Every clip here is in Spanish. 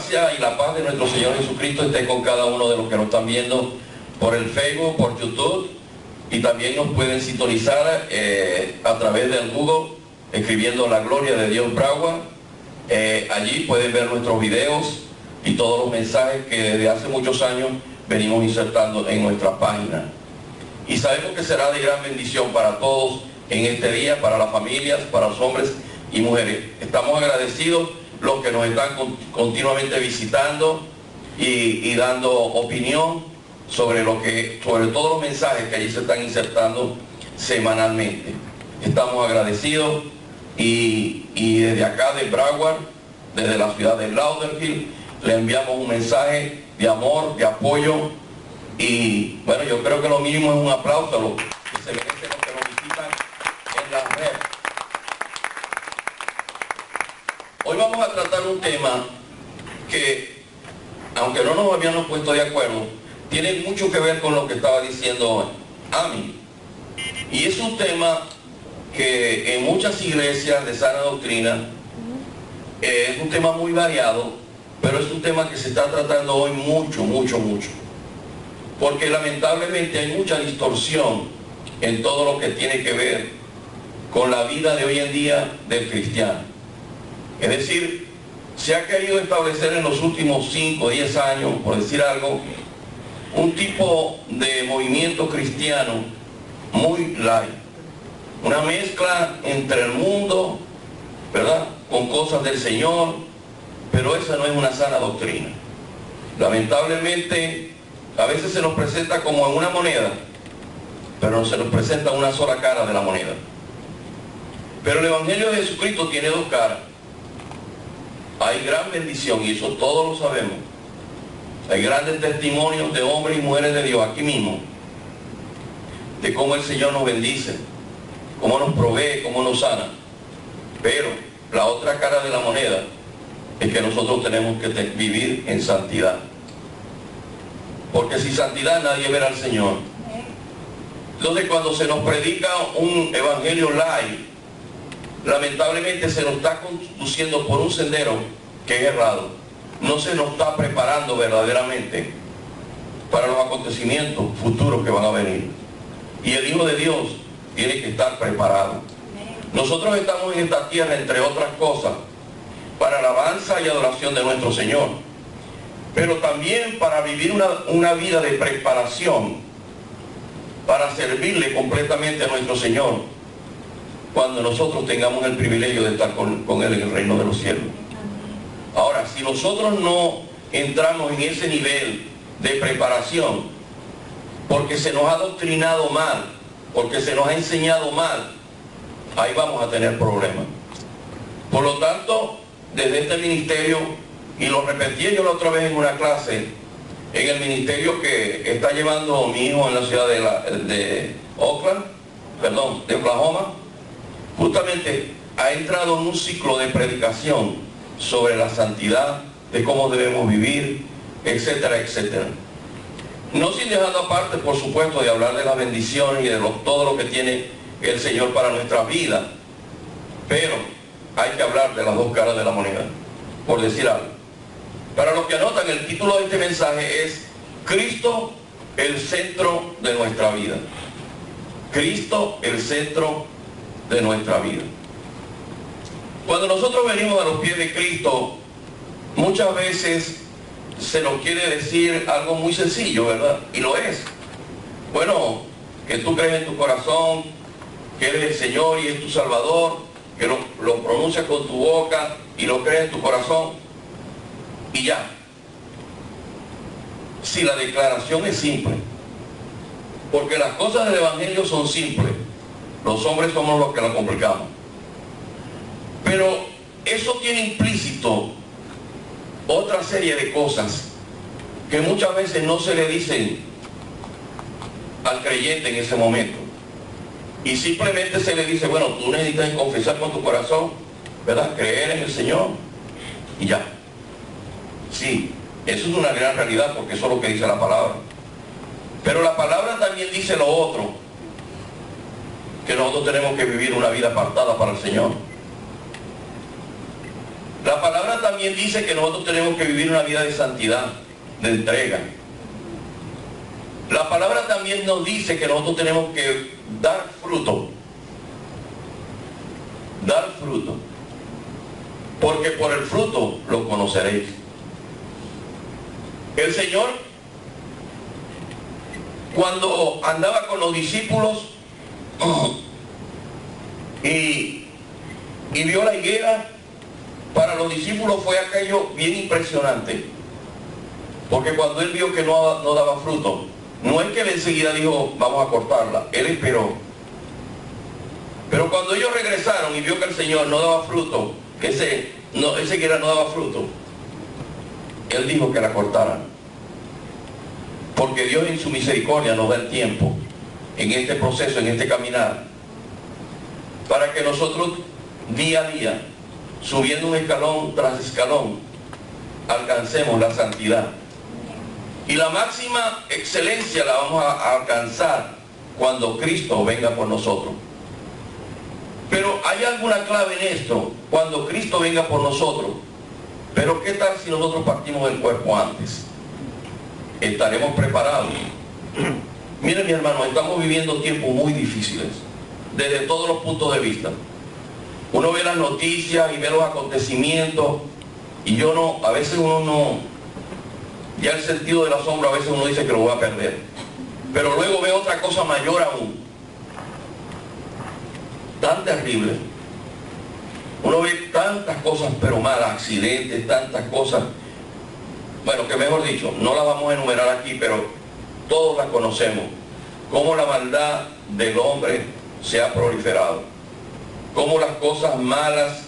gracia y la paz de nuestro Señor Jesucristo esté con cada uno de los que nos están viendo por el Facebook, por YouTube, y también nos pueden sintonizar a través del Google, escribiendo La Gloria de Dios Broward. Allí pueden ver nuestros videos y todos los mensajes que desde hace muchos años venimos insertando en nuestra página. Y sabemos que será de gran bendición para todos en este día, para las familias, para los hombres y mujeres. Estamos agradecidos los que nos están continuamente visitando y dando opinión sobre todos los mensajes que allí se están insertando semanalmente. Estamos agradecidos y desde acá de Broward, desde la ciudad de Lauderhill, le enviamos un mensaje de amor, de apoyo, y bueno, yo creo que lo mínimo es un aplauso a los que se merecen los que nos visitan en la red. Hoy vamos a tratar un tema que, aunque no nos habíamos puesto de acuerdo, tiene mucho que ver con lo que estaba diciendo Ami. Y es un tema que en muchas iglesias de sana doctrina es un tema muy variado, pero es un tema que se está tratando hoy mucho. Porque lamentablemente hay mucha distorsión en todo lo que tiene que ver con la vida de hoy en día del cristiano. Es decir, se ha querido establecer en los últimos 5 o 10 años, por decir algo, un tipo de movimiento cristiano muy light. Una mezcla entre el mundo, ¿verdad?, con cosas del Señor, pero esa no es una sana doctrina. Lamentablemente, a veces se nos presenta como en una moneda, pero no se nos presenta una sola cara de la moneda. Pero el Evangelio de Jesucristo tiene 2 caras. Hay gran bendición, y eso todos lo sabemos. Hay grandes testimonios de hombres y mujeres de Dios aquí mismo, de cómo el Señor nos bendice, cómo nos provee, cómo nos sana. Pero la otra cara de la moneda es que nosotros tenemos que vivir en santidad. Porque sin santidad nadie verá al Señor. Entonces, cuando se nos predica un evangelio light, lamentablemente se nos está conduciendo por un sendero que es errado. No se nos está preparando verdaderamente para los acontecimientos futuros que van a venir. Y el Hijo de Dios tiene que estar preparado. Nosotros estamos en esta tierra, entre otras cosas, para alabanza y adoración de nuestro Señor, pero también para vivir una vida de preparación para servirle completamente a nuestro Señor cuando nosotros tengamos el privilegio de estar con Él en el reino de los cielos. Ahora, si nosotros no entramos en ese nivel de preparación, porque se nos ha adoctrinado mal, porque se nos ha enseñado mal, ahí vamos a tener problemas. Por lo tanto, desde este ministerio, y lo repetí yo la otra vez en una clase, en el ministerio que está llevando mi hijo en la ciudad de Oklahoma, justamente ha entrado en un ciclo de predicación sobre la santidad, de cómo debemos vivir, etcétera, etcétera. No sin dejando aparte, por supuesto, de hablar de las bendiciones y de todo lo que tiene el Señor para nuestra vida, pero hay que hablar de las 2 caras de la moneda, por decir algo. Para los que anotan, el título de este mensaje es Cristo, el centro de nuestra vida. Cristo, el centro de nuestra vida. Cuando nosotros venimos a los pies de Cristo, muchas veces se nos quiere decir algo muy sencillo, ¿verdad? Y lo es. Bueno, que tú crees en tu corazón que Él es el Señor y es tu Salvador, que lo pronuncias con tu boca y lo crees en tu corazón, y ya. Si la declaración es simple, porque las cosas del Evangelio son simples, los hombres somos los que la complicamos. Pero eso tiene implícito otra serie de cosas que muchas veces no se le dicen al creyente en ese momento. Y simplemente se le dice, bueno, tú necesitas confesar con tu corazón, ¿verdad?, creer en el Señor, y ya. Sí, eso es una gran realidad, porque eso es lo que dice la palabra. Pero la palabra también dice lo otro, que nosotros tenemos que vivir una vida apartada para el Señor. La palabra también dice que nosotros tenemos que vivir una vida de santidad, de entrega. La palabra también nos dice que nosotros tenemos que dar fruto. Dar fruto. Porque por el fruto lo conoceréis. El Señor, cuando andaba con los discípulos y vio la higuera, para los discípulos fue aquello bien impresionante. Porque cuando él vio que no daba fruto, no es que él enseguida dijo, vamos a cortarla, él esperó. Pero cuando ellos regresaron y vio que el Señor no daba fruto, que ese higuera no daba fruto, él dijo que la cortaran. Porque Dios en su misericordia nos da el tiempo, en este proceso, en este caminar, para que nosotros día a día, subiendo un escalón tras escalón, alcancemos la santidad. Y la máxima excelencia la vamos a alcanzar cuando Cristo venga por nosotros. Pero hay alguna clave en esto, cuando Cristo venga por nosotros. Pero ¿qué tal si nosotros partimos del cuerpo antes? ¿Estaremos preparados? Miren, mi hermano, estamos viviendo tiempos muy difíciles, desde todos los puntos de vista. Uno ve las noticias y ve los acontecimientos, y a veces uno no, ya el sentido del asombro a veces uno dice que lo va a perder. Pero luego ve otra cosa mayor aún, tan terrible. Uno ve tantas cosas pero malas, accidentes, tantas cosas, bueno, que mejor dicho, no las vamos a enumerar aquí, pero todos las conocemos. Cómo la maldad del hombre se ha proliferado, cómo las cosas malas,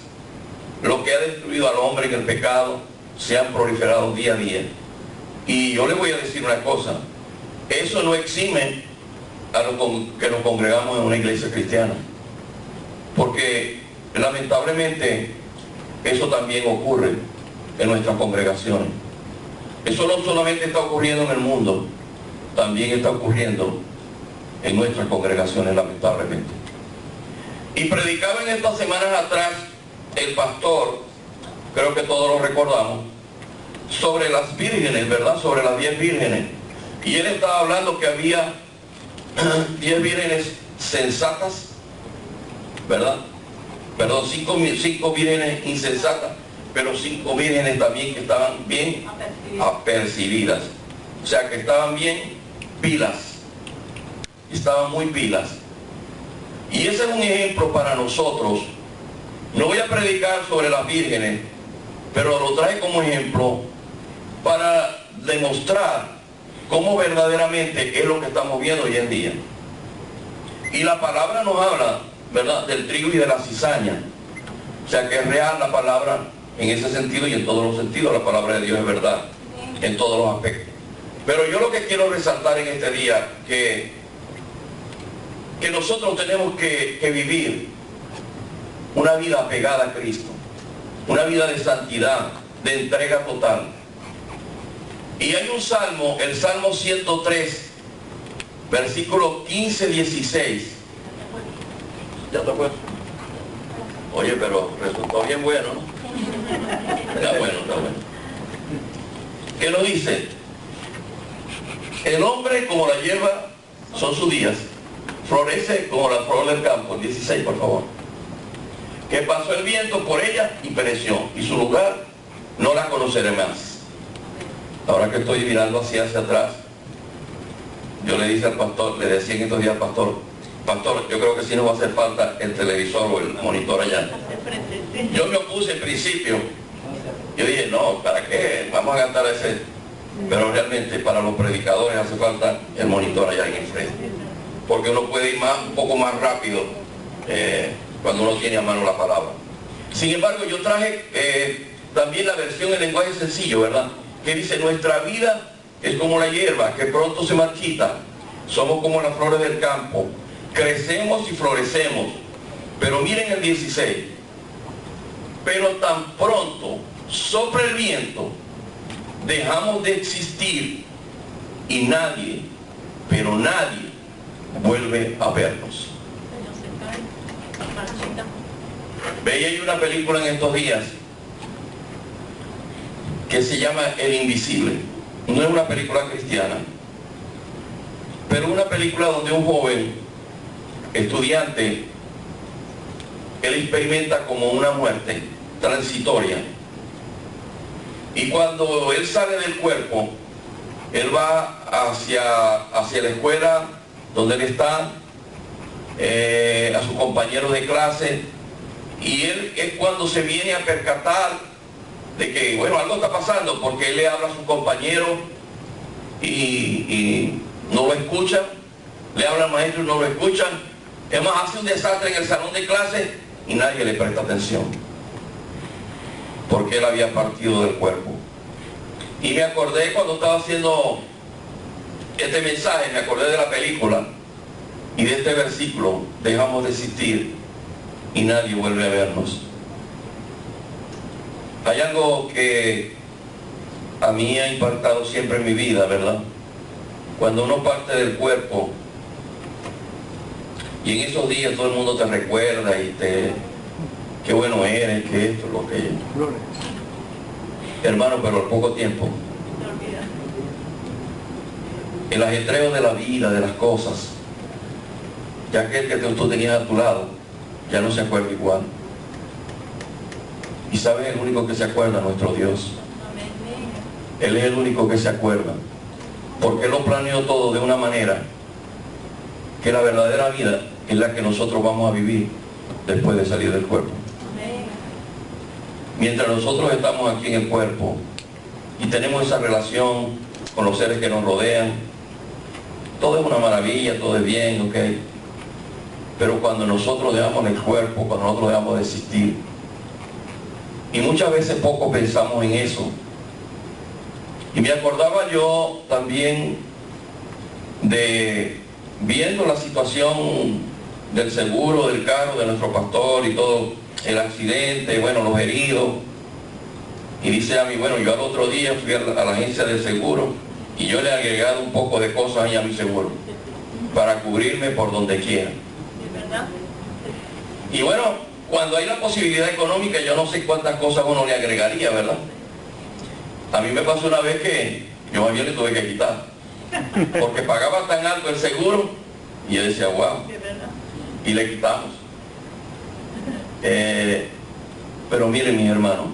lo que ha destruido al hombre en el pecado, se han proliferado día a día. Y yo le voy a decir una cosa, eso no exime a los que nos congregamos en una iglesia cristiana, porque lamentablemente eso también ocurre en nuestras congregaciones. Eso no solamente está ocurriendo en el mundo, también está ocurriendo en nuestras congregaciones, lamentablemente. Y predicaba en estas semanas atrás el pastor, creo que todos lo recordamos, sobre las vírgenes, ¿verdad? Sobre las 10 vírgenes. Y él estaba hablando que había 10 vírgenes sensatas, ¿verdad? Perdón, 5 vírgenes insensatas, pero 5 vírgenes también que estaban bien apercibidas. O sea, que estaban bien pilas. Estaban muy pilas. Y ese es un ejemplo para nosotros. No voy a predicar sobre las vírgenes, pero lo traje como ejemplo para demostrar cómo verdaderamente es lo que estamos viendo hoy en día. Y la palabra nos habla, ¿verdad?, del trigo y de la cizaña. O sea que es real la palabra en ese sentido y en todos los sentidos. La palabra de Dios es verdad en todos los aspectos. Pero yo lo que quiero resaltar en este día, que nosotros tenemos que vivir una vida apegada a Cristo, una vida de santidad, de entrega total. Y hay un salmo, el Salmo 103, versículo 15-16. ¿Ya te acuerdas? Oye, pero resultó bien bueno, ¿no? Está bueno, está bueno. ¿Qué nos dice? El hombre como la hierba son sus días, florece como la flor del campo. 16, por favor. Que pasó el viento por ella y pereció, y su lugar no la conoceré más. Ahora que estoy mirando hacia atrás, yo le dije al pastor, le decía en estos días al pastor, yo creo que sí nos va a hacer falta el televisor o el monitor allá. Yo me opuse en principio, yo dije, no, ¿para qué? Vamos a gastar ese. Pero realmente para los predicadores hace falta el monitor allá en el frente, porque uno puede ir un poco más rápido cuando uno tiene a mano la palabra. Sin embargo, yo traje también la versión en lenguaje sencillo, ¿verdad?, que dice: nuestra vida es como la hierba que pronto se marchita, somos como las flores del campo, crecemos y florecemos. Pero miren el 16, pero tan pronto sopla el viento, dejamos de existir y nadie, pero nadie, vuelve a vernos. Veía yo una película en estos días que se llama El Invisible. No es una película cristiana, pero una película donde un joven estudiante, él experimenta como una muerte transitoria. Y cuando él sale del cuerpo, él va hacia la escuela donde él está, a sus compañeros de clase, y él es cuando se viene a percatar de que, bueno, algo está pasando, porque él le habla a sus compañeros y no lo escuchan, le habla al maestro y no lo escuchan. Es más, hace un desastre en el salón de clase y nadie le presta atención, porque él había partido del cuerpo. Y me acordé cuando estaba haciendo este mensaje, me acordé de la película y de este versículo: dejamos de existir y nadie vuelve a vernos. Hay algo que a mí ha impactado siempre en mi vida, ¿verdad? Cuando uno parte del cuerpo y en esos días todo el mundo te recuerda y qué bueno eres, que esto, lo que... Hermano, pero al poco tiempo, el ajetreo de la vida, de las cosas, ya aquel que tú tenías a tu lado ya no se acuerda igual. Y sabes, el único que se acuerda, nuestro Dios. Él es el único que se acuerda, porque Él lo planeó todo de una manera que la verdadera vida es la que nosotros vamos a vivir después de salir del cuerpo. Mientras nosotros estamos aquí en el cuerpo y tenemos esa relación con los seres que nos rodean, todo es una maravilla, todo es bien, ok. Pero cuando nosotros dejamos el cuerpo, cuando nosotros dejamos de existir, y muchas veces poco pensamos en eso. Y me acordaba yo también de, viendo la situación del seguro del carro de nuestro pastor y todo, el accidente, bueno, los heridos, y dice a mí, bueno, yo al otro día fui a la agencia de seguro y yo le he agregado un poco de cosas ahí a mi seguro para cubrirme por donde quiera. Y bueno, cuando hay la posibilidad económica, yo no sé cuántas cosas uno le agregaría, ¿verdad? A mí me pasó una vez que yo más bien le tuve que quitar, porque pagaba tan alto el seguro, y yo decía, wow, y le quitamos. Pero miren, mis hermanos,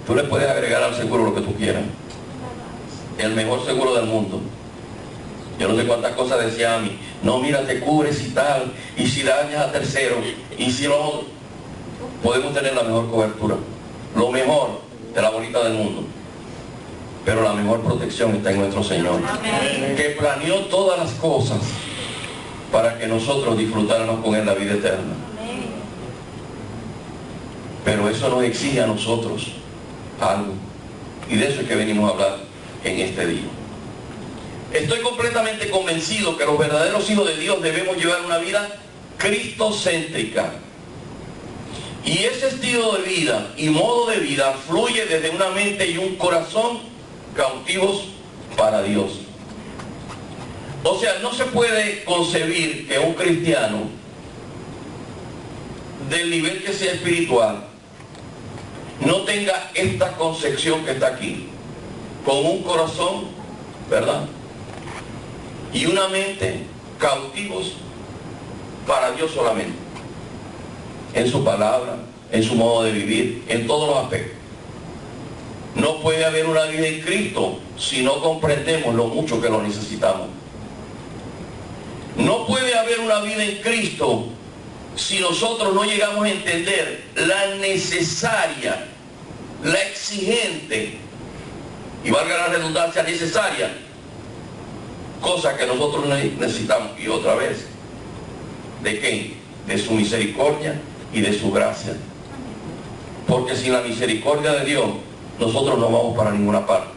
tú le puedes agregar al seguro lo que tú quieras, el mejor seguro del mundo. Yo no sé cuántas cosas decía a mí, no, mira, te cubres y tal, y si dañas a terceros, y si no, podemos tener la mejor cobertura, lo mejor de la bolita del mundo, pero la mejor protección está en nuestro Señor. Amén. Que planeó todas las cosas para que nosotros disfrutáramos con Él la vida eterna. Amén. Pero eso nos exige a nosotros algo, y de eso es que venimos a hablar en este día. Estoy completamente convencido que los verdaderos hijos de Dios debemos llevar una vida cristocéntrica. Y ese estilo de vida y modo de vida fluye desde una mente y un corazón cautivos para Dios. O sea, no se puede concebir que un cristiano del nivel que sea espiritual no tenga esta concepción que está aquí, con un corazón, ¿verdad?, y una mente cautivos para Dios solamente, en su palabra, en su modo de vivir, en todos los aspectos. No puede haber una vida en Cristo si no comprendemos lo mucho que lo necesitamos. No puede haber una vida en Cristo si nosotros no llegamos a entender la necesaria, la exigente, y valga la redundancia, necesaria, cosa que nosotros necesitamos. Y otra vez, ¿de qué? De su misericordia y de su gracia. Porque sin la misericordia de Dios, nosotros no vamos para ninguna parte.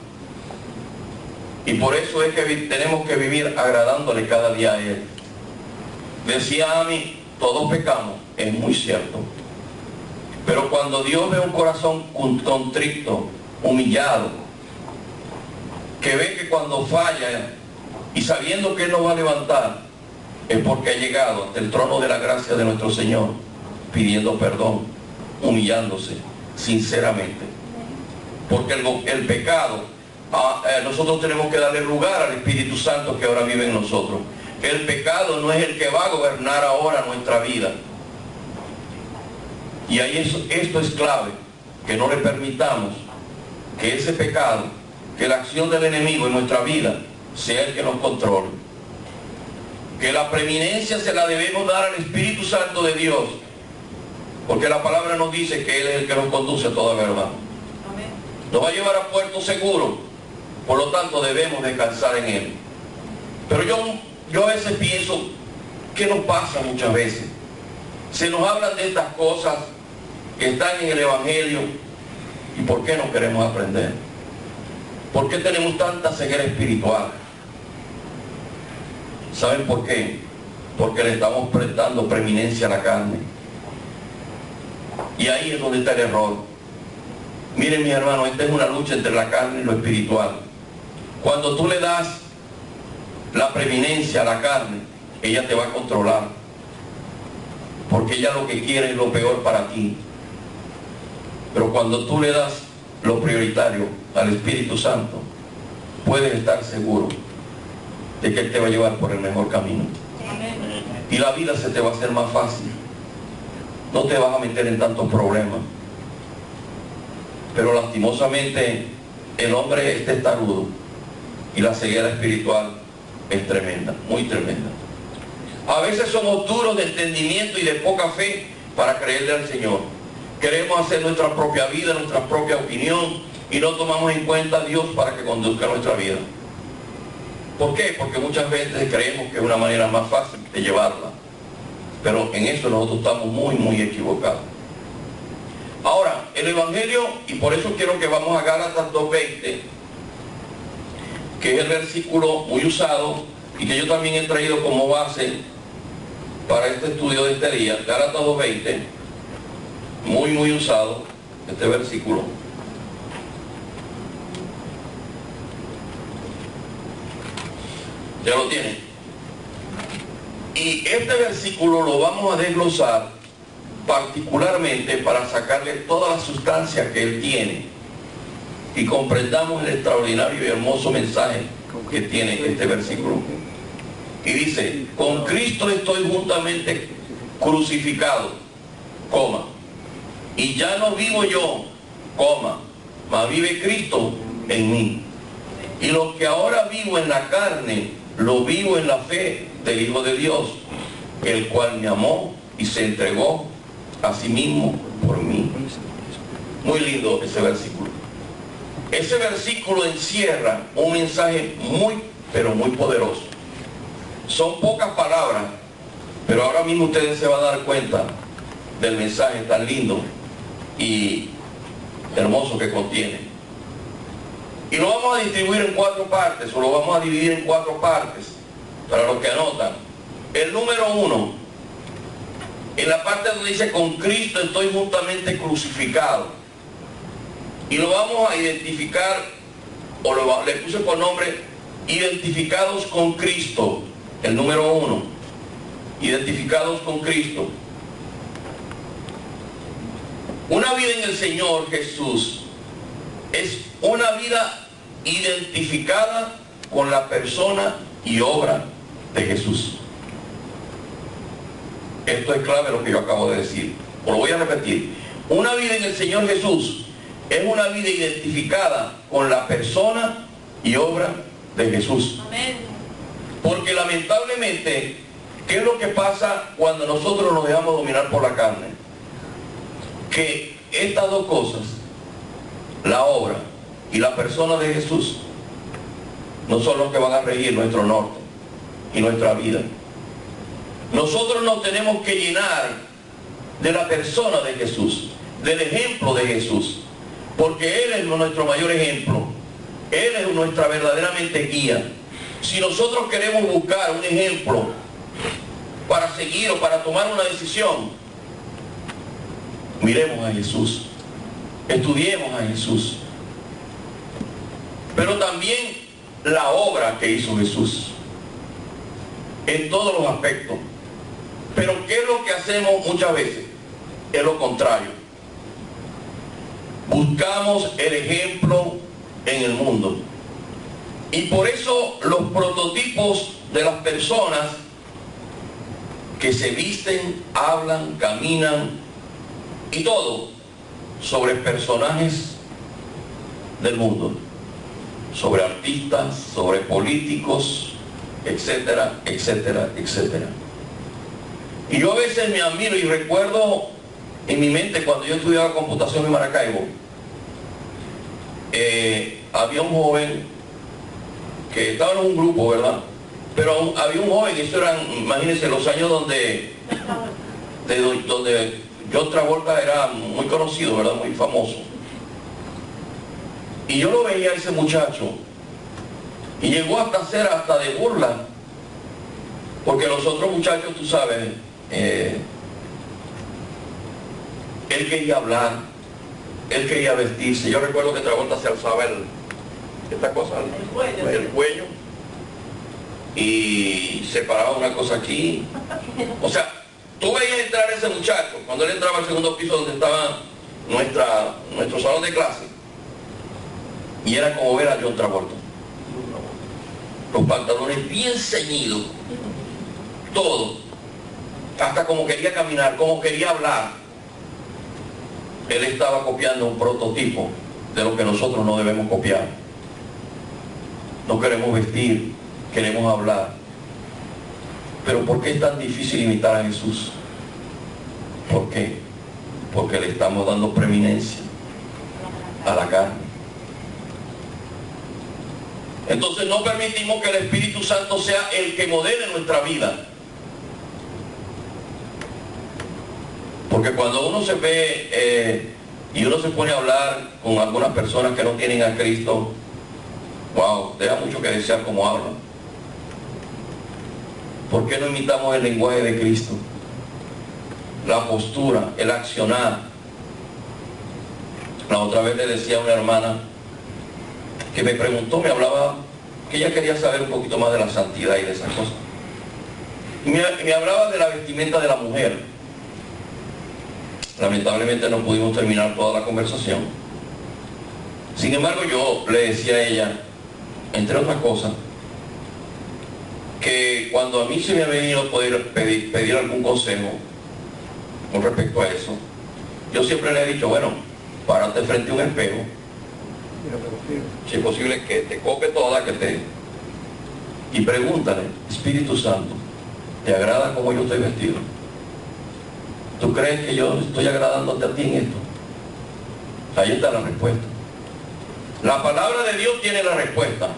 Y por eso es que tenemos que vivir agradándole cada día a Él. Decía a mí, todos pecamos, es muy cierto. Pero cuando Dios ve un corazón contrito, humillado, que ve que cuando falla y sabiendo que Él nos va a levantar, es porque ha llegado ante el trono de la gracia de nuestro Señor, pidiendo perdón, humillándose sinceramente. porque el pecado, nosotros tenemos que darle lugar al Espíritu Santo que ahora vive en nosotros. El pecado no es el que va a gobernar ahora nuestra vida. Y ahí esto es clave, que no le permitamos que ese pecado, que la acción del enemigo en nuestra vida sea el que nos controle. Que la preeminencia se la debemos dar al Espíritu Santo de Dios, porque la palabra nos dice que Él es el que nos conduce a toda verdad. Amén. Nos va a llevar a puerto seguro, por lo tanto debemos descansar en Él. Pero yo a veces pienso, ¿qué nos pasa muchas veces? Se nos hablan de estas cosas que están en el Evangelio, ¿y por qué no queremos aprender? ¿Por qué tenemos tanta ceguera espiritual? ¿Saben por qué? Porque le estamos prestando preeminencia a la carne. Y ahí es donde está el error. Miren, mis hermanos, esta es una lucha entre la carne y lo espiritual. Cuando tú le das la preeminencia a la carne, ella te va a controlar, porque ella lo que quiere es lo peor para ti. Pero cuando tú le das lo prioritario al Espíritu Santo, puedes estar seguro de que Él te va a llevar por el mejor camino. Y la vida se te va a hacer más fácil. No te vas a meter en tantos problemas. Pero lastimosamente el hombre es testarudo y la ceguera espiritual es tremenda, muy tremenda. A veces somos duros de entendimiento y de poca fe para creerle al Señor. Queremos hacer nuestra propia vida, nuestra propia opinión, y no tomamos en cuenta a Dios para que conduzca nuestra vida. ¿Por qué? Porque muchas veces creemos que es una manera más fácil de llevarla. Pero en eso nosotros estamos muy equivocados. Ahora, el Evangelio, y por eso quiero que vamos a Gálatas 2:20, que es el versículo muy usado y que yo también he traído como base para este estudio de este día. Gálatas 2:20, muy usado este versículo. Ya lo tienen. Y este versículo lo vamos a desglosar particularmente para sacarle toda la sustancia que él tiene y comprendamos el extraordinario y hermoso mensaje que tiene este versículo. Y dice: con Cristo estoy juntamente crucificado, coma, y ya no vivo yo, coma, mas vive Cristo en mí. Y lo que ahora vivo en la carne, lo vivo en la fe del Hijo de Dios, el cual me amó y se entregó a sí mismo por mí. Muy lindo ese versículo. Ese versículo encierra un mensaje pero muy poderoso. Son pocas palabras, pero ahora mismo ustedes se van a dar cuenta del mensaje tan lindo y hermoso que contiene. Y lo vamos a distribuir en 4 partes, o lo vamos a dividir en 4 partes, para los que anotan. El número 1, en la parte donde dice: con Cristo estoy juntamente crucificado. Y lo vamos a identificar, o le puse por nombre, identificados con Cristo. El número 1, identificados con Cristo. Una vida en el Señor Jesús es una vida identificada con la persona y obra de Jesús. Esto es clave lo que yo acabo de decir. Os lo voy a repetir. Una vida en el Señor Jesús es una vida identificada con la persona y obra de Jesús. Amén. Porque lamentablemente, ¿qué es lo que pasa cuando nosotros nos dejamos dominar por la carne? Que estas dos cosas, la obra y la persona de Jesús, no son los que van a regir nuestro norte y nuestra vida. Nosotros nos tenemos que llenar de la persona de Jesús, del ejemplo de Jesús, porque Él es nuestro mayor ejemplo. Él es nuestra verdaderamente guía. Si nosotros queremos buscar un ejemplo para seguir o para tomar una decisión, miremos a Jesús, estudiemos a Jesús, pero también la obra que hizo Jesús en todos los aspectos. Pero ¿qué es lo que hacemos muchas veces? Es lo contrario. Buscamos el ejemplo en el mundo. Y por eso los prototipos de las personas que se visten, hablan, caminan y todo sobre personajes del mundo, sobre artistas, sobre políticos, etcétera, etcétera, etcétera. Y yo a veces me admiro y recuerdo en mi mente cuando yo estudiaba computación en Maracaibo, había un joven que estaba en un grupo, ¿verdad? Pero había un joven, eso eran, imagínense, los años donde John Travolta era muy conocido, ¿verdad? Muy famoso. Y yo lo veía a ese muchacho, y llegó hasta ser hasta de burla, porque los otros muchachos, tú sabes, él quería hablar, él quería vestirse. Yo recuerdo que Travolta se alzaba esta cosa, el cuello, y se paraba una cosa aquí. O sea, tú veías entrar a ese muchacho cuando él entraba al segundo piso donde estaba nuestro salón de clase, y era como ver a John Travolta, los pantalones bien ceñidos, todo, hasta como quería caminar, como quería hablar. Él estaba copiando un prototipo de lo que nosotros no debemos copiar. No queremos vestir, queremos hablar. Pero ¿por qué es tan difícil imitar a Jesús? ¿Por qué? Porque le estamos dando preeminencia a la carne. Entonces no permitimos que el Espíritu Santo sea el que modele nuestra vida. Porque cuando uno se ve y uno se pone a hablar con algunas personas que no tienen a Cristo, wow, deja mucho que desear cómo hablan. ¿Por qué no imitamos el lenguaje de Cristo? La postura, el accionar. La otra vez le decía a una hermana que me preguntó, me hablaba, que ella quería saber un poquito más de la santidad y de esas cosas. Y me hablaba de la vestimenta de la mujer. Lamentablemente no pudimos terminar toda la conversación. Sin embargo, yo le decía a ella, entre otras cosas, que cuando a mí se me ha venido poder pedir algún consejo con respecto a eso, yo siempre le he dicho, bueno, párate frente a un espejo, si es posible que te cope toda, y pregúntale, Espíritu Santo, ¿te agrada cómo yo estoy vestido? ¿Tú crees que yo estoy agradándote a ti en esto? Ahí está la respuesta. La palabra de Dios tiene la respuesta.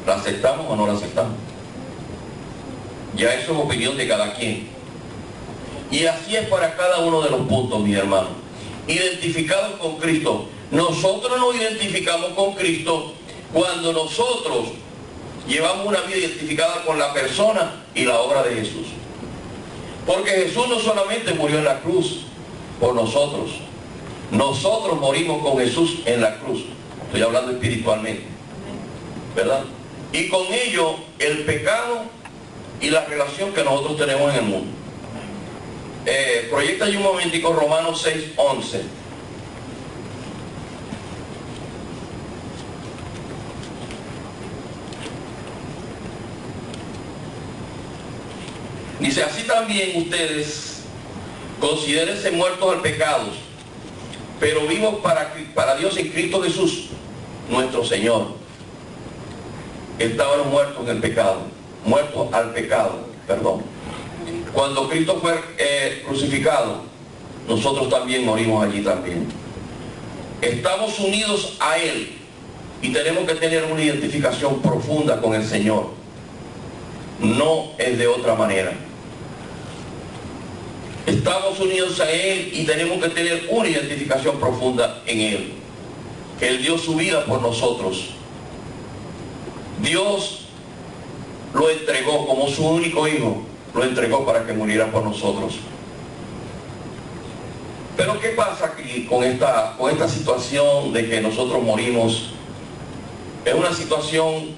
¿La aceptamos o no la aceptamos? Ya eso es opinión de cada quien. Y así es para cada uno de los puntos, mis hermanos. Identificados con Cristo. Nosotros nos identificamos con Cristo cuando nosotros llevamos una vida identificada con la persona y la obra de Jesús. Porque Jesús no solamente murió en la cruz por nosotros. Nosotros morimos con Jesús en la cruz. Estoy hablando espiritualmente, ¿verdad? Y con ello el pecado y la relación que nosotros tenemos en el mundo. Proyecta ahí un momentico Romanos 6:11. Dice, así también ustedes considérense muertos al pecado, pero vivos para Dios en Cristo Jesús, nuestro Señor. Estábamos muertos en el pecado, muertos al pecado, perdón. Cuando Cristo fue crucificado, nosotros también morimos allí también. Estamos unidos a Él y tenemos que tener una identificación profunda con el Señor. No es de otra manera. Estamos unidos a Él y tenemos que tener una identificación profunda en Él. Él dio su vida por nosotros. Dios lo entregó como su único hijo, lo entregó para que muriera por nosotros. Pero ¿qué pasa aquí con esta situación de que nosotros morimos? Es una situación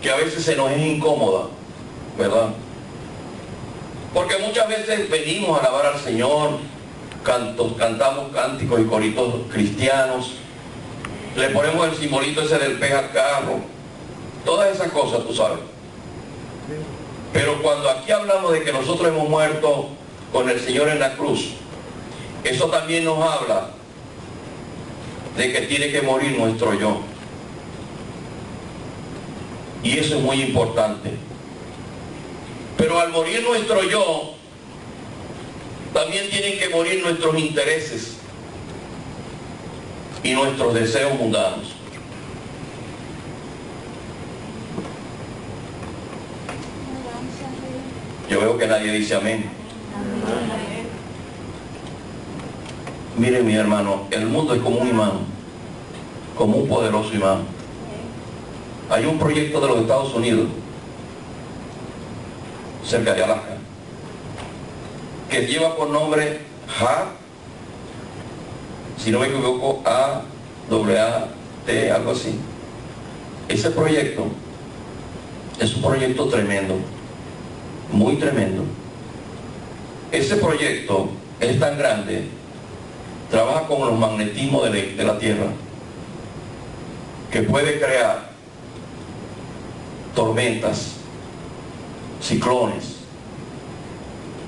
que a veces se nos es incómoda, ¿verdad? Porque muchas veces venimos a alabar al Señor, cantamos cánticos y coritos cristianos, le ponemos el simbolito ese del pez al carro, todas esas cosas, tú sabes. Pero cuando aquí hablamos de que nosotros hemos muerto con el Señor en la cruz, eso también nos habla de que tiene que morir nuestro yo. Y eso es muy importante. Pero al morir nuestro yo, también tienen que morir nuestros intereses y nuestros deseos mundanos. Yo veo que nadie dice amén. Miren, mi hermano, el mundo es como un imán, como un poderoso imán. Hay un proyecto de los Estados Unidos, cerca de Alaska, que lleva por nombre HAART, si no me equivoco, A-W-A-T, algo así. Ese proyecto es un proyecto tremendo, muy tremendo. Ese proyecto es tan grande, trabaja con los magnetismos de la Tierra, que puede crear tormentas, ciclones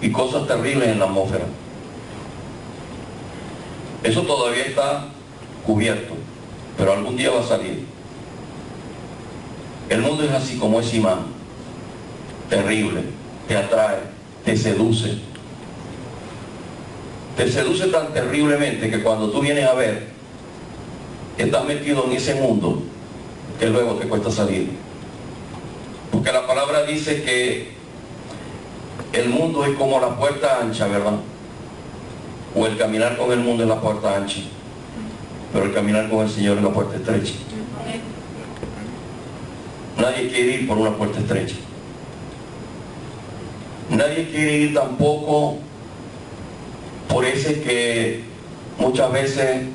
y cosas terribles en la atmósfera. Eso todavía está cubierto, pero algún día va a salir. El mundo es así como ese imán, terrible, te atrae, te seduce. Te seduce tan terriblemente que cuando tú vienes a ver, estás metido en ese mundo que luego te cuesta salir. Porque la palabra dice que el mundo es como la puerta ancha, ¿verdad? O el caminar con el mundo es la puerta ancha, pero el caminar con el Señor es la puerta estrecha. Nadie quiere ir por una puerta estrecha. Nadie quiere ir tampoco por ese que muchas veces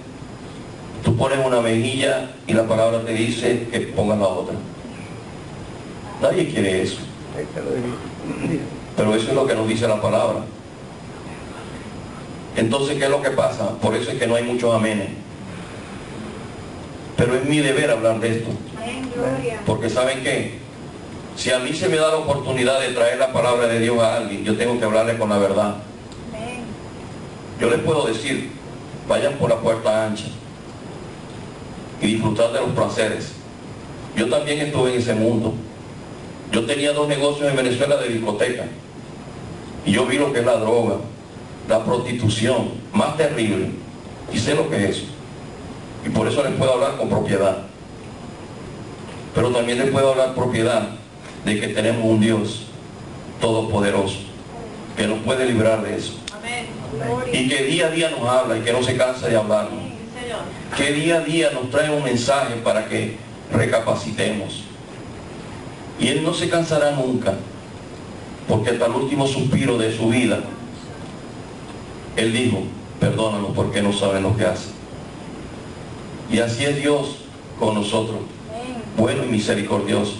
tú pones una mejilla y la palabra te dice que pongas la otra. Nadie quiere eso. Pero eso es lo que nos dice la palabra. Entonces, ¿qué es lo que pasa? Por eso es que no hay muchos amenes. Pero es mi deber hablar de esto. Porque ¿saben qué? Si a mí se me da la oportunidad de traer la palabra de Dios a alguien, yo tengo que hablarle con la verdad. Yo les puedo decir, vayan por la puerta ancha y disfrutar de los placeres. Yo también estuve en ese mundo. Yo tenía 2 negocios en Venezuela de discoteca y yo vi lo que es la droga, la prostitución, más terrible, y sé lo que es eso. Y por eso les puedo hablar con propiedad. Pero también les puedo hablar propiedad de que tenemos un Dios todopoderoso que nos puede librar de eso. Y que día a día nos habla y que no se cansa de hablarnos. Que día a día nos trae un mensaje para que recapacitemos. Y Él no se cansará nunca, porque hasta el último suspiro de su vida, Él dijo, perdónanos porque no saben lo que hacen. Y así es Dios con nosotros, bueno y misericordioso.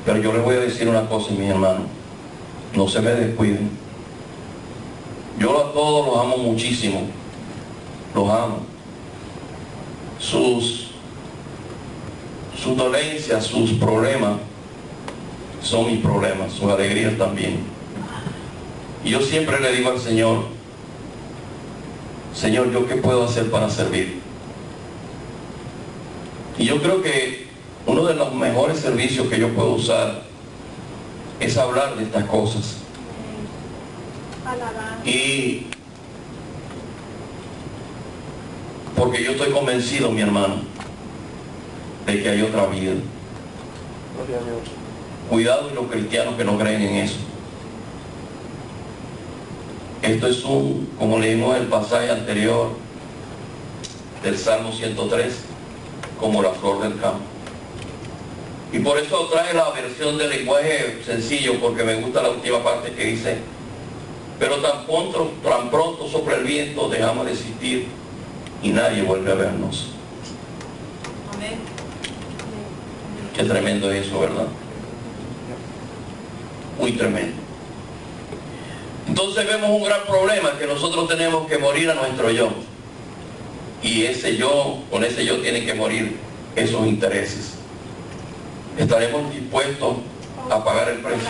Pero yo les voy a decir una cosa, mis hermanos, no se me descuiden. Yo a todos los amo muchísimo, los amo. Sus dolencias, sus problemas son mis problemas, sus alegrías también. Y yo siempre le digo al Señor, Señor, ¿yo qué puedo hacer para servir? Y yo creo que uno de los mejores servicios que yo puedo usar es hablar de estas cosas. Y porque yo estoy convencido, mi hermano, de que hay otra vida. Cuidado de los cristianos que no creen en eso. Esto es como leímos el pasaje anterior del Salmo 103, como la flor del campo. Y por eso traje la versión del lenguaje sencillo, porque me gusta la última parte que dice, pero tan pronto sopla el viento, dejamos de existir y nadie vuelve a vernos. Amén. Qué tremendo es eso, ¿verdad? Muy tremendo. Entonces vemos un gran problema, que nosotros tenemos que morir a nuestro yo. Y ese yo, con ese yo tienen que morir esos intereses. ¿Estaremos dispuestos a pagar el precio?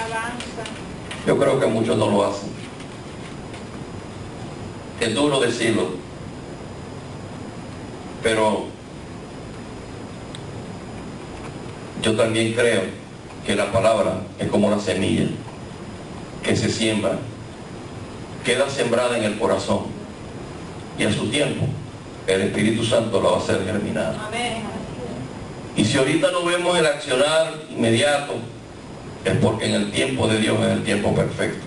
Yo creo que muchos no lo hacen. Es duro decirlo, pero yo también creo que la palabra es como la semilla que se siembra, queda sembrada en el corazón, y a su tiempo el Espíritu Santo la va a hacer germinar. Amén. Y si ahorita no vemos el accionar inmediato, es porque en el tiempo de Dios es el tiempo perfecto.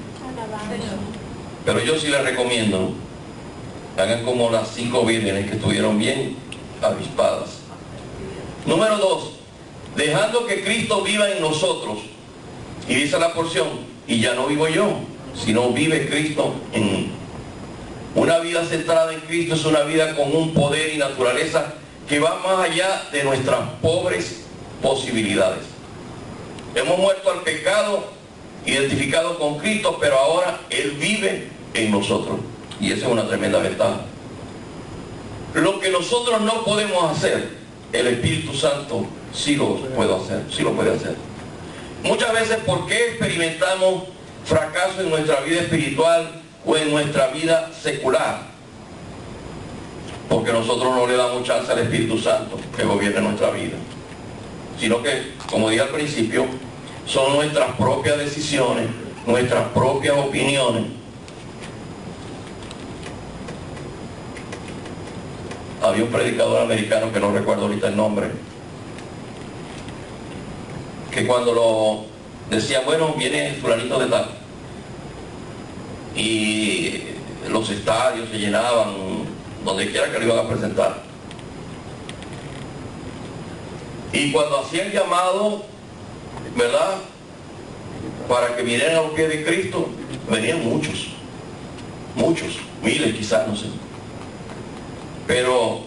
Pero yo sí les recomiendo, hagan como las 5 vírgenes que estuvieron bien avispadas. Número 2, dejando que Cristo viva en nosotros. Y dice la porción, y ya no vivo yo, sino vive Cristo en mí. Una vida centrada en Cristo es una vida con un poder y naturaleza que va más allá de nuestras pobres posibilidades. Hemos muerto al pecado, identificado con Cristo, pero ahora Él vive en nosotros. Y esa es una tremenda ventaja. Lo que nosotros no podemos hacer, el Espíritu Santo sí lo puede hacer, sí lo puede hacer. Muchas veces, ¿por qué experimentamos fracaso en nuestra vida espiritual o en nuestra vida secular? Porque nosotros no le damos chance al Espíritu Santo que gobierne nuestra vida, sino que, como dije al principio, son nuestras propias decisiones, nuestras propias opiniones. Había un predicador americano, que no recuerdo ahorita el nombre, que cuando lo decía, bueno, viene fulanito de tal, y los estadios se llenaban, donde quiera que lo iban a presentar, y cuando hacía el llamado, ¿verdad?, para que vinieran a los pies de Cristo, venían muchos, miles quizás, no sé. Pero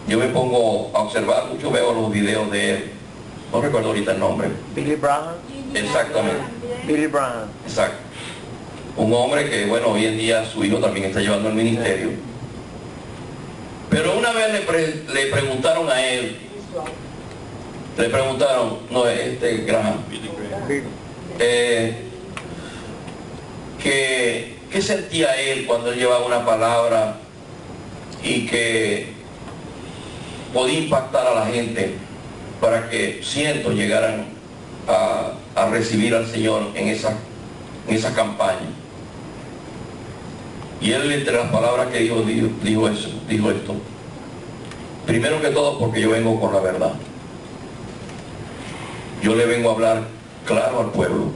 yo me pongo a observar mucho, veo los videos de él, no recuerdo ahorita el nombre. Billy Branham. Exactamente. Billy Branham. Exacto. Un hombre que, bueno, hoy en día su hijo también está llevando el ministerio. Pero una vez le preguntaron a él, Graham, ¿qué sentía él cuando él llevaba una palabra y que podía impactar a la gente para que cientos llegaran a recibir al Señor en esa campaña? Y él, entre las palabras que dijo esto: primero que todo, porque yo vengo con la verdad. Yo le vengo a hablar claro al pueblo.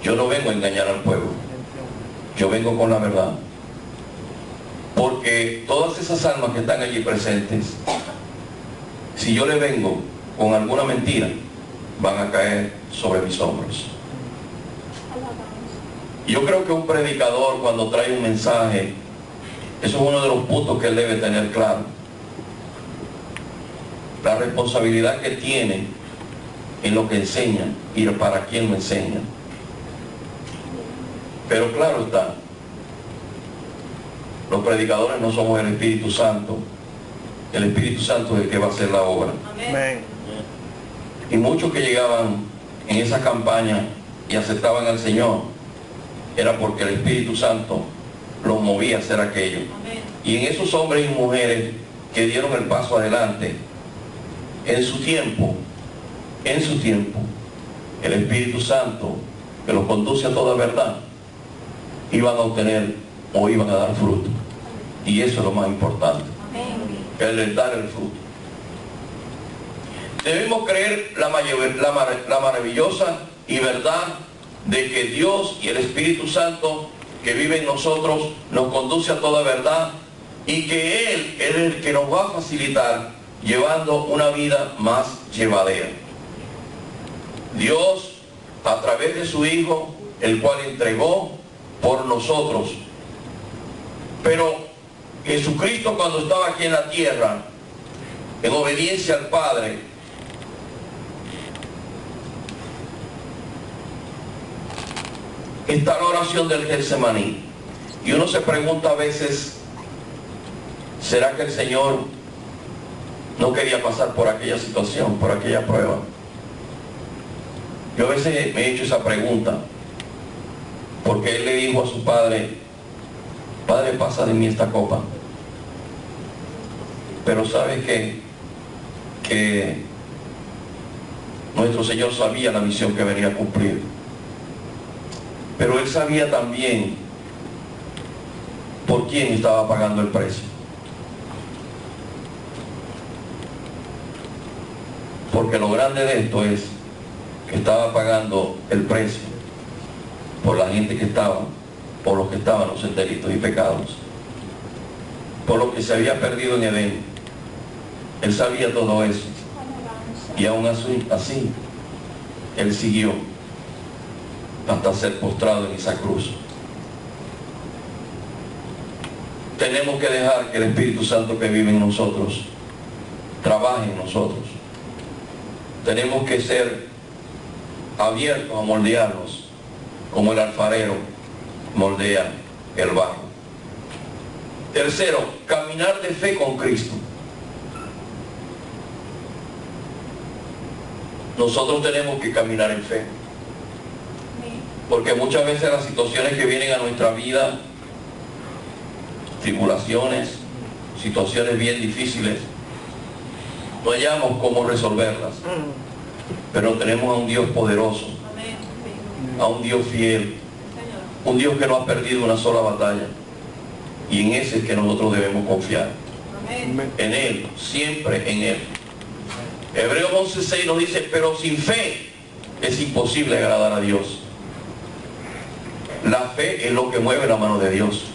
Yo no vengo a engañar al pueblo. Yo vengo con la verdad. Porque todas esas almas que están allí presentes, si yo le vengo con alguna mentira, van a caer sobre mis hombros. Yo creo que un predicador, cuando trae un mensaje, eso es uno de los puntos que él debe tener claro. La responsabilidad que tiene en lo que enseña y para quién lo enseña. Pero claro está, los predicadores no somos el Espíritu Santo. El Espíritu Santo es el que va a hacer la obra. Amén. Y muchos que llegaban en esa campaña y aceptaban al Señor, era porque el Espíritu Santo los movía a hacer aquello. Amén. Y en esos hombres y mujeres que dieron el paso adelante, en su tiempo, el Espíritu Santo, que los conduce a toda verdad, iban a obtener o iban a dar fruto. Y eso es lo más importante. El dar el fruto. Debemos creer la maravillosa y verdad de que Dios y el Espíritu Santo que vive en nosotros nos conduce a toda verdad, y que Él es el que nos va a facilitar llevando una vida más llevadera. Dios, a través de su Hijo, el cual entregó por nosotros. Pero Jesucristo, cuando estaba aquí en la tierra, en obediencia al Padre, está la oración del Getsemaní. Y uno se pregunta a veces, ¿será que el Señor no quería pasar por aquella situación, por aquella prueba? Yo a veces me he hecho esa pregunta, porque Él le dijo a su Padre, Padre, pasa de mí esta copa. Pero ¿sabe qué? Que nuestro Señor sabía la misión que venía a cumplir. Pero Él sabía también por quién estaba pagando el precio. Porque lo grande de esto es que estaba pagando el precio por la gente que estaba, por los que estaban en delitos y pecados, por lo que se había perdido en Edén. Él sabía todo eso. Y aún así, Él siguió hasta ser postrado en esa cruz. Tenemos que dejar que el Espíritu Santo que vive en nosotros trabaje en nosotros. Tenemos que ser abiertos a moldearnos como el alfarero moldea el barro. Tercero, caminar de fe con Cristo. Nosotros tenemos que caminar en fe, porque muchas veces las situaciones que vienen a nuestra vida, tribulaciones, situaciones bien difíciles, no hallamos cómo resolverlas, pero tenemos a un Dios poderoso, a un Dios fiel, un Dios que no ha perdido una sola batalla, y en ese es que nosotros debemos confiar. En Él, siempre en Él. Hebreos 11:6 nos dice, pero sin fe es imposible agradar a Dios. La fe es lo que mueve la mano de Dios.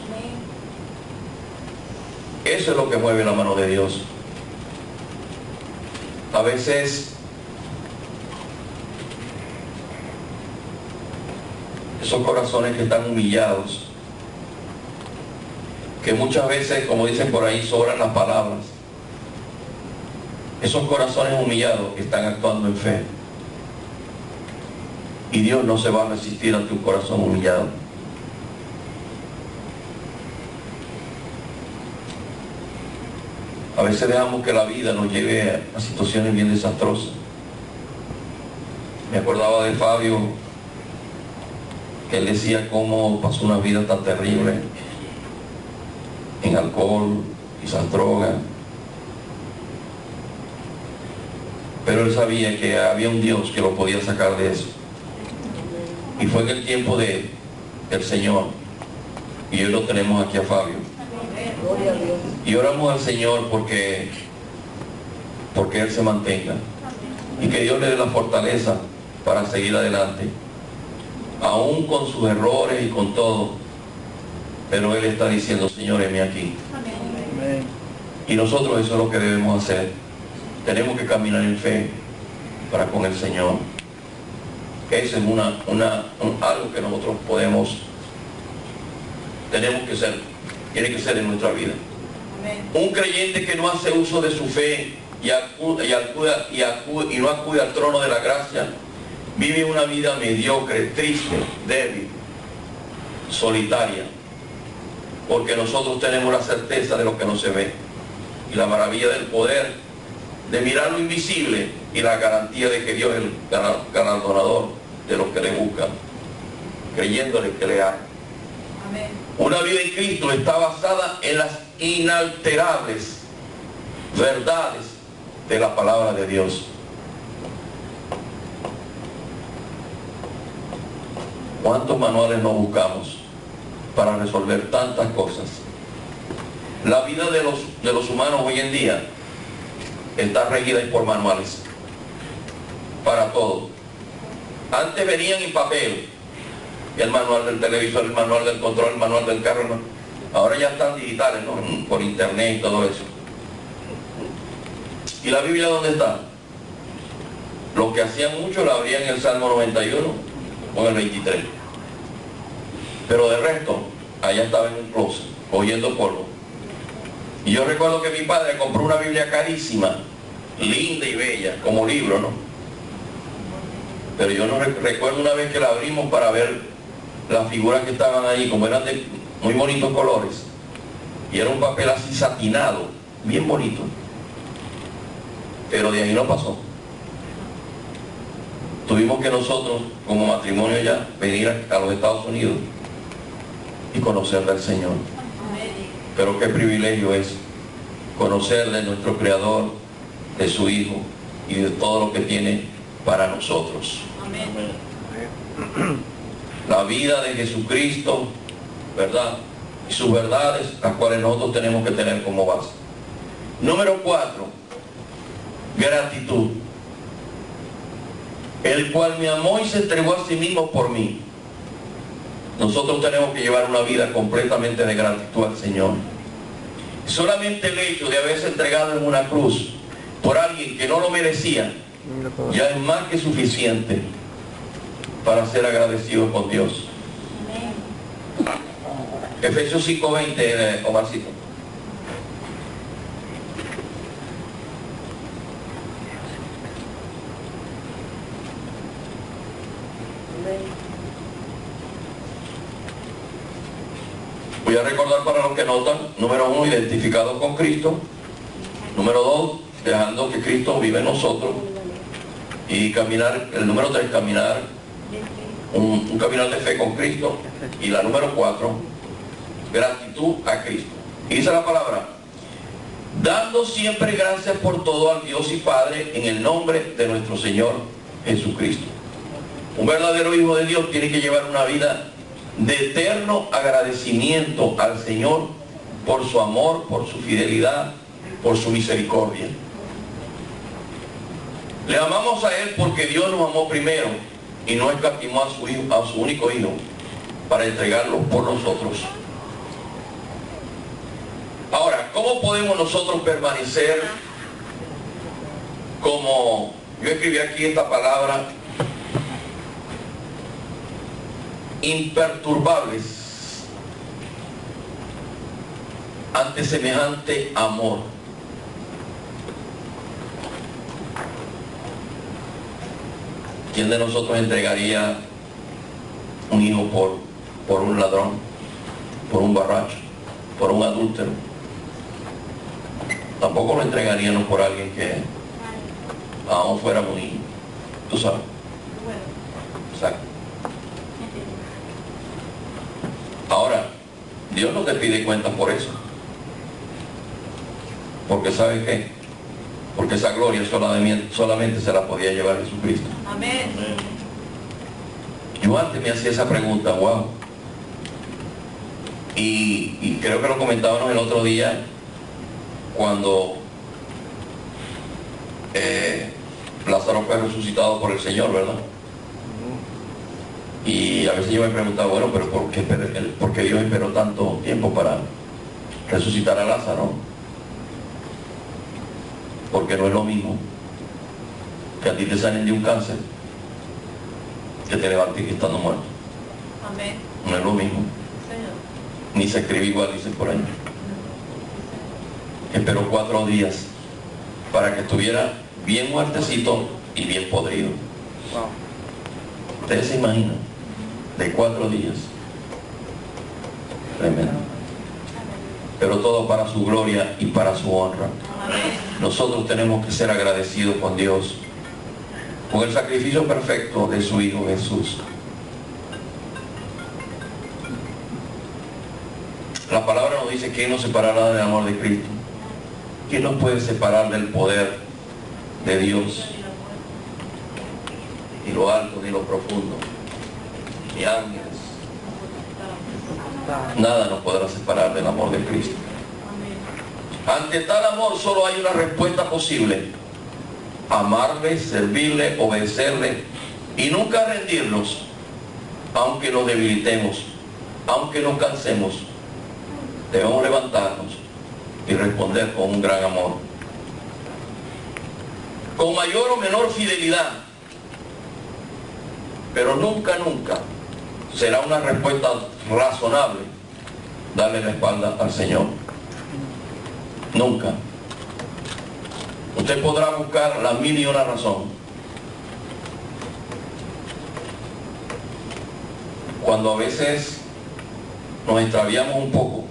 Eso es lo que mueve la mano de Dios. A veces esos corazones que están humillados, que muchas veces, como dicen por ahí, sobran las palabras. Esos corazones humillados están actuando en fe. Y Dios no se va a resistir ante un corazón humillado. A veces dejamos que la vida nos lleve a situaciones bien desastrosas. Me acordaba de Fabio, que él decía cómo pasó una vida tan terrible en alcohol, quizás droga. Pero él sabía que había un Dios que lo podía sacar de eso. Y fue en el tiempo del Señor. Y hoy lo tenemos aquí a Fabio. Y oramos al Señor porque Él se mantenga. Y que Dios le dé la fortaleza para seguir adelante. Aún con sus errores y con todo. Pero Él está diciendo, Señor, heme aquí. Y nosotros eso es lo que debemos hacer. Tenemos que caminar en fe para con el Señor. Eso es algo que nosotros tenemos que ser, tiene que ser en nuestra vida. Un creyente que no hace uso de su fe y no acude al trono de la gracia, vive una vida mediocre, triste, débil, solitaria, porque nosotros tenemos la certeza de lo que no se ve y la maravilla del poder de mirar lo invisible y la garantía de que Dios es el galardonador de los que le buscan, creyéndole que le ama. Una vida en Cristo está basada en las inalterables verdades de la palabra de Dios. ¿Cuántos manuales no buscamos para resolver tantas cosas? La vida de los humanos hoy en día está regida por manuales para todo. Antes venían en papel, el manual del televisor, el manual del control, el manual del carro, ¿no? Ahora ya están digitales, ¿no? Por internet y todo eso. ¿Y la Biblia dónde está? Lo que hacían mucho la abrían en el Salmo 91 o en el 23. Pero de resto, allá estaba en un closet, cogiendo polvo. Y yo recuerdo que mi padre compró una Biblia carísima, linda y bella, como libro, ¿no? Pero yo no recuerdo una vez que la abrimos para ver las figuras que estaban ahí, como eran de muy bonitos colores, y era un papel así satinado, bien bonito, pero de ahí no pasó. Tuvimos que nosotros, como matrimonio ya, venir a los Estados Unidos y conocer del Señor. Pero qué privilegio es conocer de nuestro Creador, de su Hijo y de todo lo que tiene para nosotros. La vida de Jesucristo, ¿verdad? Y sus verdades, las cuales nosotros tenemos que tener como base. Número 4, gratitud. El cual me amó y se entregó a sí mismo por mí. Nosotros tenemos que llevar una vida completamente de gratitud al Señor. Solamente el hecho de haberse entregado en una cruz por alguien que no lo merecía, ya es más que suficiente para ser agradecido con Dios. Efesios 5:20, Omarcito. Voy a recordar para los que notan: número 1, identificados con Cristo. Número 2, dejando que Cristo vive en nosotros. Y caminar, el número 3, caminar un caminar de fe con Cristo. Y la número 4, gratitud a Cristo. Y dice la palabra: dando siempre gracias por todo al Dios y Padre en el nombre de nuestro Señor Jesucristo. Un verdadero hijo de Dios tiene que llevar una vida de eterno agradecimiento al Señor por su amor, por su fidelidad, por su misericordia. Le amamos a Él porque Dios nos amó primero y no escatimó a su hijo, a su único hijo, para entregarlo por nosotros. Ahora, ¿cómo podemos nosotros permanecer como, yo escribí aquí esta palabra, imperturbables ante semejante amor? ¿Quién de nosotros entregaría un hijo por un ladrón, por un borracho, por un adúltero? Tampoco lo entregaríamos por alguien que aún fuera muy, tú sabes. Exacto. Ahora, Dios no te pide cuentas por eso. Porque ¿sabe qué? Porque esa gloria solamente se la podía llevar Jesucristo. Amén. Yo antes me hacía esa pregunta, wow. Y creo que lo comentábamos el otro día cuando Lázaro fue resucitado por el Señor, ¿verdad? Y a veces yo me preguntaba, bueno, pero ¿por qué Dios esperó tanto tiempo para resucitar a Lázaro? Porque no es lo mismo que a ti te salen de un cáncer que te levantes estando muerto. Amén. No es lo mismo. Señor. Ni se escribe igual, dicen por ahí. Esperó 4 días para que estuviera bien muertecito y bien podrido. Wow. Ustedes se imaginan, de 4 días. Tremendo. Pero todo para su gloria y para su honra. Amén. Nosotros tenemos que ser agradecidos con Dios, con el sacrificio perfecto de su Hijo Jesús. La palabra nos dice: ¿quién nos separará del amor de Cristo? ¿Quién nos puede separar del poder de Dios? Ni lo alto ni lo profundo, ni ángeles. Nada nos podrá separar del amor de Cristo. Ante tal amor solo hay una respuesta posible: amarle, servirle, obedecerle y nunca rendirnos, aunque nos debilitemos, aunque nos cansemos. Debemos levantarnos y responder con un gran amor, con mayor o menor fidelidad, pero nunca será una respuesta razonable darle la espalda al Señor. Nunca. Usted podrá buscar la 1000 razón. cuando a veces nos extraviamos un poco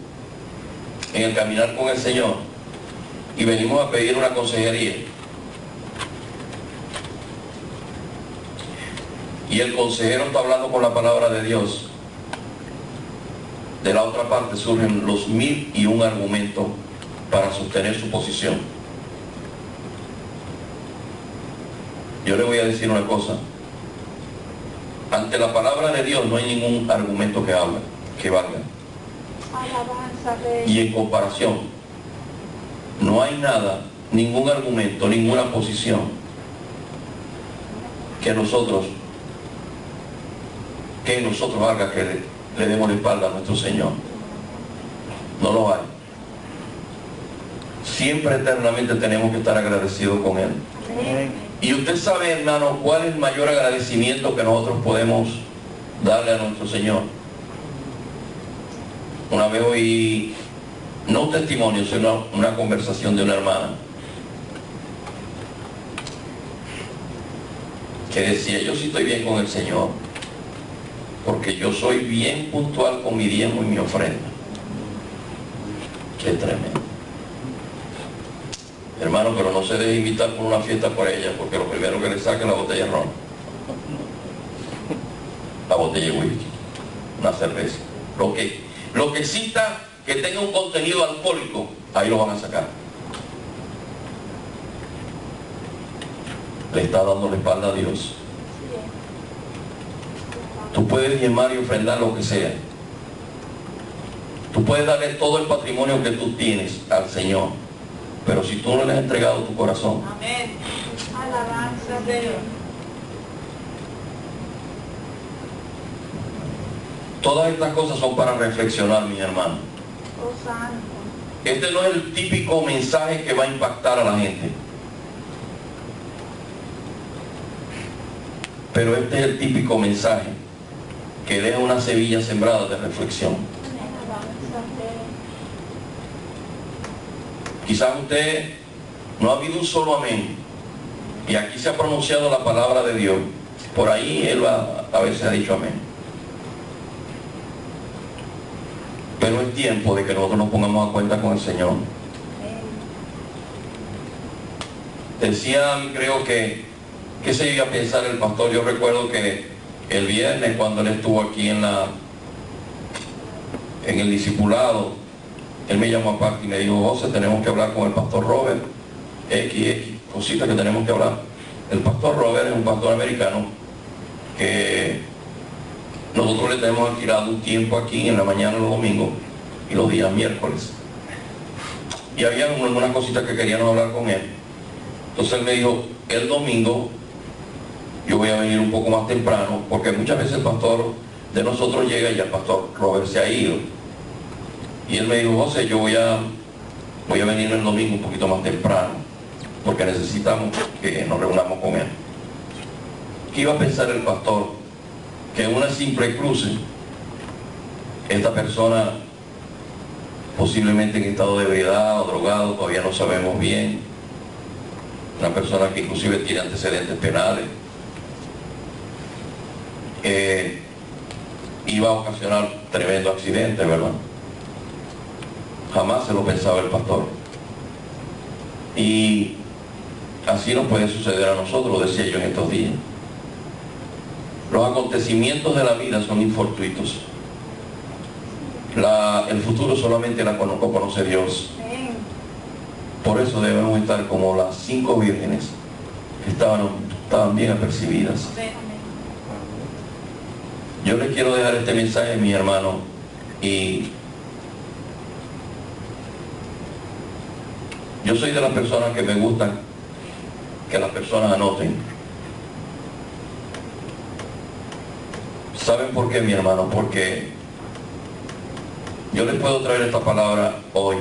en el caminar con el Señor y venimos a pedir una consejería, y el consejero está hablando con la palabra de Dios, de la otra parte surgen los 1001 argumentos para sostener su posición. Yo le voy a decir una cosa: ante la palabra de Dios no hay ningún argumento que valga. Y en comparación, no hay nada, ningún argumento, ninguna posición que nosotros haga que le demos la espalda a nuestro Señor. No lo hay. Siempre eternamente tenemos que estar agradecidos con Él. Y usted sabe, hermano, cuál es el mayor agradecimiento que nosotros podemos darle a nuestro Señor. Una vez oí, no un testimonio, sino una conversación de una hermana que decía: yo sí estoy bien con el Señor, porque yo soy bien puntual con mi diezmo y mi ofrenda. Qué tremendo. Hermano, pero no se deje invitar por una fiesta por ella, porque lo primero que le saca es la botella de ron, la botella de whisky, una cerveza. Lo que cita que tenga un contenido alcohólico, ahí lo van a sacar. Le está dando la espalda a Dios. Tú puedes diezmar y ofrendar lo que sea. Tú puedes darle todo el patrimonio que tú tienes al Señor, pero si tú no le has entregado tu corazón. Amén. Alabanza a Dios. Todas estas cosas son para reflexionar, mis hermanos. Oh, santo. Este no es el típico mensaje que va a impactar a la gente, pero este es el típico mensaje que deja una semilla sembrada de reflexión. Quizás usted no ha habido un solo amén, y aquí se ha pronunciado la palabra de Dios. Por ahí él a veces ha dicho amén. Pero es tiempo de que nosotros nos pongamos a cuenta con el Señor. Decía, creo que se iba a pensar el pastor. Yo recuerdo que el viernes, cuando él estuvo aquí en el discipulado, él me llamó aparte y me dijo: José, tenemos que hablar con el pastor Robert, cositas que tenemos que hablar. El pastor Robert es un pastor americano que nosotros le tenemos alquilado un tiempo aquí en la mañana, los domingos y los días miércoles. Y había algunas cositas que queríamos hablar con él. Entonces él me dijo: el domingo yo voy a venir un poco más temprano, porque muchas veces el pastor de nosotros llega y el pastor Robert se ha ido. Y él me dijo: José, yo voy a venir el domingo un poquito más temprano, porque necesitamos que nos reunamos con él. ¿Qué iba a pensar el pastor? Que en una simple cruce, esta persona, posiblemente en estado de ebriedad o drogado, todavía no sabemos bien, una persona que inclusive tiene antecedentes penales, iba a ocasionar tremendo accidente, ¿verdad? Jamás se lo pensaba el pastor. Y así nos puede suceder a nosotros, decía yo en estos días. Los acontecimientos de la vida son infortuitos. El futuro solamente lo conoce Dios. Por eso debemos estar como las 5 vírgenes que estaban bien apercibidas. Yo les quiero dejar este mensaje, mi hermano, y yo soy de las personas que me gustan que las personas anoten. ¿Saben por qué, mi hermano? Porque yo les puedo traer esta palabra hoy,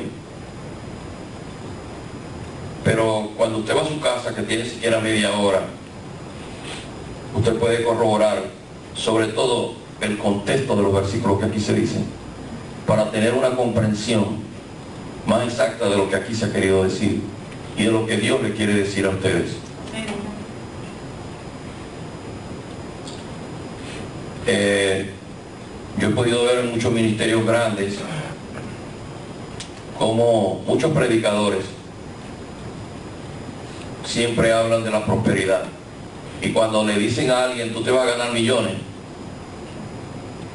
pero cuando usted va a su casa, que tiene siquiera media hora, usted puede corroborar sobre todo el contexto de los versículos que aquí se dicen, para tener una comprensión más exacta de lo que aquí se ha querido decir y de lo que Dios le quiere decir a ustedes. Yo he podido ver en muchos ministerios grandes como muchos predicadores siempre hablan de la prosperidad. Y cuando le dicen a alguien, tú te vas a ganar millones,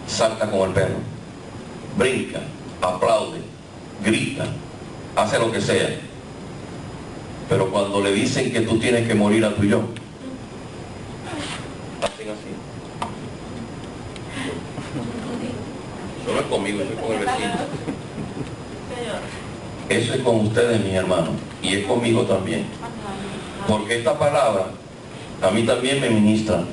salta como el perro, brinca, aplaude, grita, hace lo que sea. Pero cuando le dicen que tú tienes que morir a tu yo, hacen así. Solo es conmigo, eso es con el vecino. Eso es con ustedes, mis hermanos, y es conmigo también. Porque esta palabra a mí también me ministra.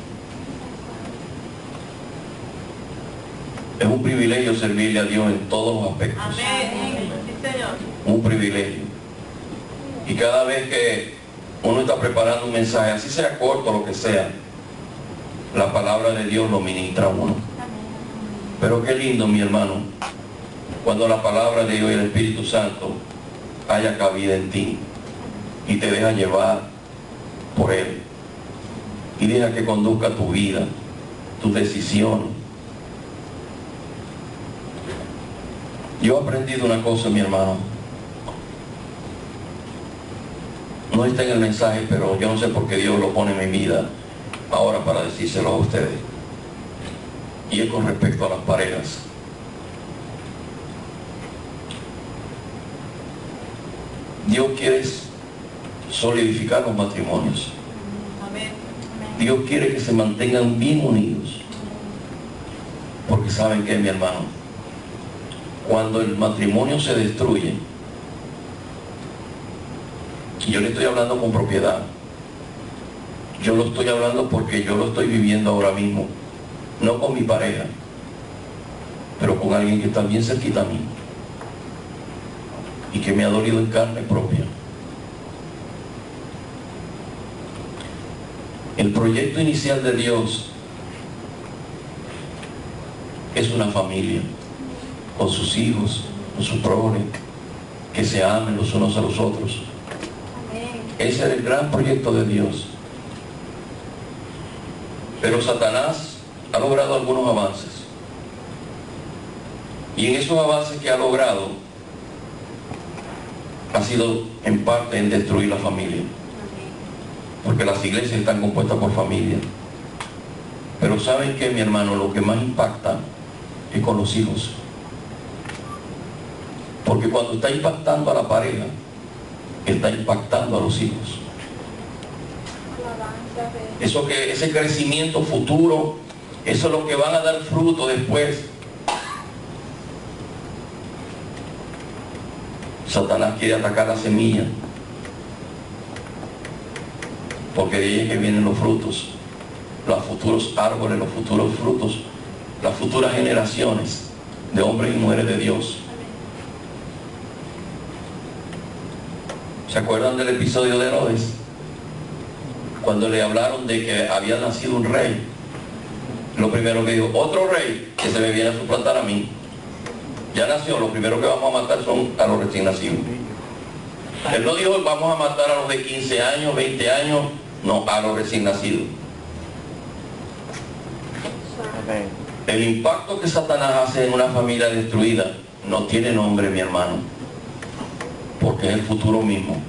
Es un privilegio servirle a Dios en todos los aspectos. Amén. Sí, Señor. Un privilegio. Y cada vez que uno está preparando un mensaje, así sea corto o lo que sea, la palabra de Dios lo ministra a uno. Pero qué lindo, mi hermano, cuando la palabra de Dios y el Espíritu Santo haya cabida en ti y te deja llevar por Él y deja que conduzca tu vida, tus decisiones. Yo he aprendido una cosa, mi hermano. No está en el mensaje, pero yo no sé por qué Dios lo pone en mi vida ahora para decírselo a ustedes. Y es con respecto a las parejas. Dios quiere solidificar los matrimonios. Amén. Dios quiere que se mantengan bien unidos. Porque saben que, mi hermano, cuando el matrimonio se destruye, y yo le estoy hablando con propiedad, yo lo estoy hablando porque yo lo estoy viviendo ahora mismo, no con mi pareja, pero con alguien que está bien cerquita a mí y que me ha dolido en carne propia. El proyecto inicial de Dios es una familia con sus hijos, con sus proles, que se amen los unos a los otros. Ese es el gran proyecto de Dios. Pero Satanás ha logrado algunos avances. Y en esos avances que ha logrado, ha sido en parte en destruir la familia. Porque las iglesias están compuestas por familia. Pero ¿saben qué, mi hermano? Lo que más impacta es con los hijos. Porque cuando está impactando a la pareja, está impactando a los hijos. Ese crecimiento futuro, eso es lo que van a dar fruto después. Satanás quiere atacar la semilla, porque de ahí es que vienen los frutos, los futuros árboles, los futuros frutos, las futuras generaciones de hombres y mujeres de Dios. ¿Se acuerdan del episodio de Herodes? Cuando le hablaron de que había nacido un rey, lo primero que dijo, otro rey que se me viene a suplantar a mí. Ya nació, lo primero que vamos a matar son a los recién nacidos. Él no dijo, vamos a matar a los de 15 años, 20 años, no, a los recién nacidos. El impacto que Satanás hace en una familia destruida no tiene nombre, mi hermano, porque es el futuro mismo.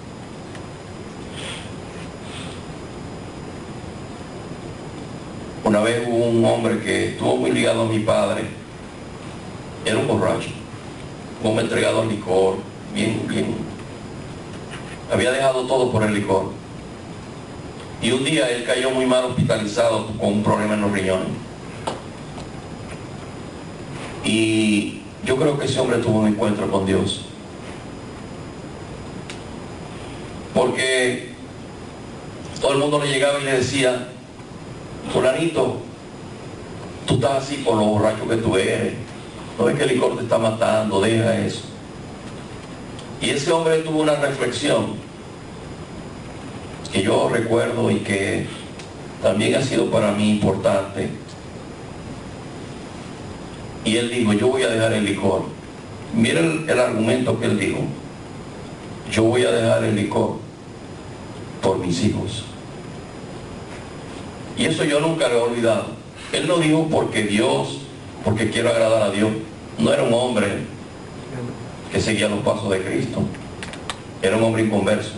Una vez hubo un hombre que estuvo muy ligado a mi padre, era un borracho, un hombre entregado al licor, bien, había dejado todo por el licor. Y un día él cayó muy mal hospitalizado con un problema en los riñones. Y yo creo que ese hombre tuvo un encuentro con Dios. Porque todo el mundo le llegaba y le decía, fulanito, tú estás así por lo borracho que tú eres. No ves que el licor te está matando, deja eso. Y ese hombre tuvo una reflexión que yo recuerdo y que también ha sido para mí importante. Y él dijo, yo voy a dejar el licor. Miren el argumento que él dijo. Yo voy a dejar el licor por mis hijos. Y eso yo nunca lo he olvidado. Él no dijo porque Dios porque quiero agradar a Dios. No era un hombre que seguía los pasos de Cristo, era un hombre inconverso.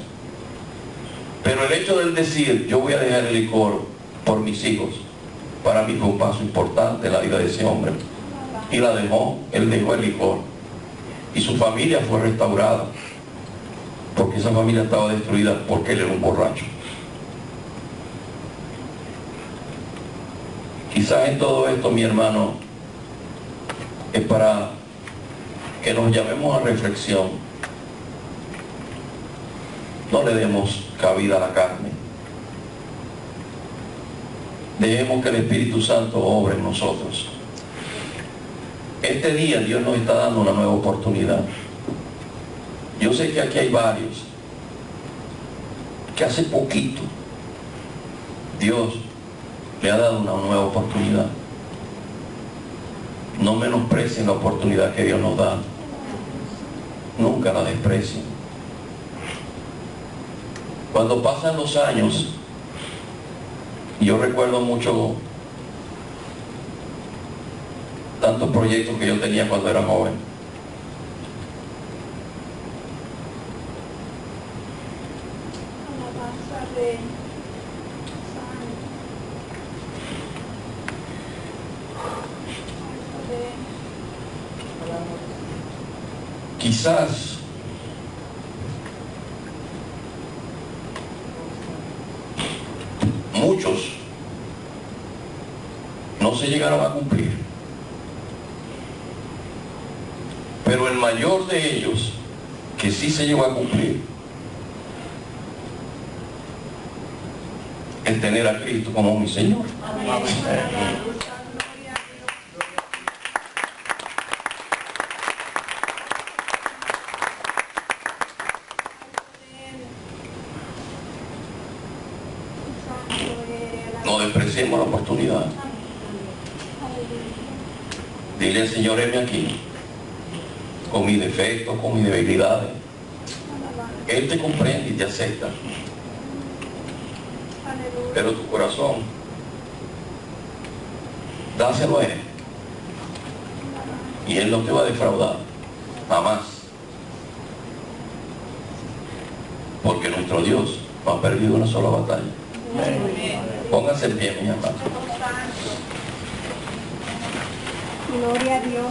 Pero el hecho de él decir, yo voy a dejar el licor por mis hijos, para mí fue un paso importante en la vida de ese hombre. Y la dejó, él dejó el licor. Y su familia fue restaurada, porque esa familia estaba destruida porque él era un borracho. Quizás en todo esto, mi hermano, es para que nos llamemos a reflexión. No le demos cabida a la carne. Dejemos que el Espíritu Santo obre en nosotros. Este día Dios nos está dando una nueva oportunidad. Yo sé que aquí hay varios que hace poquito Dios le ha dado una nueva oportunidad. No menosprecien la oportunidad que Dios nos da. Nunca la desprecien. Cuando pasan los años, yo recuerdo mucho tantos proyectos que yo tenía cuando era joven. Quizás muchos no se llegaron a cumplir, pero el mayor de ellos que sí se llegó a cumplir es tener a Cristo como mi Señor. No despreciemos la oportunidad. Dile al Señor, heme aquí, con mis defectos, con mis debilidades. Él te comprende y te acepta. Pero tu corazón, dáselo a Él. Y Él no te va a defraudar, jamás. Porque nuestro Dios no ha perdido una sola batalla. Pónganse en pie, mi hermano. Gloria a Dios.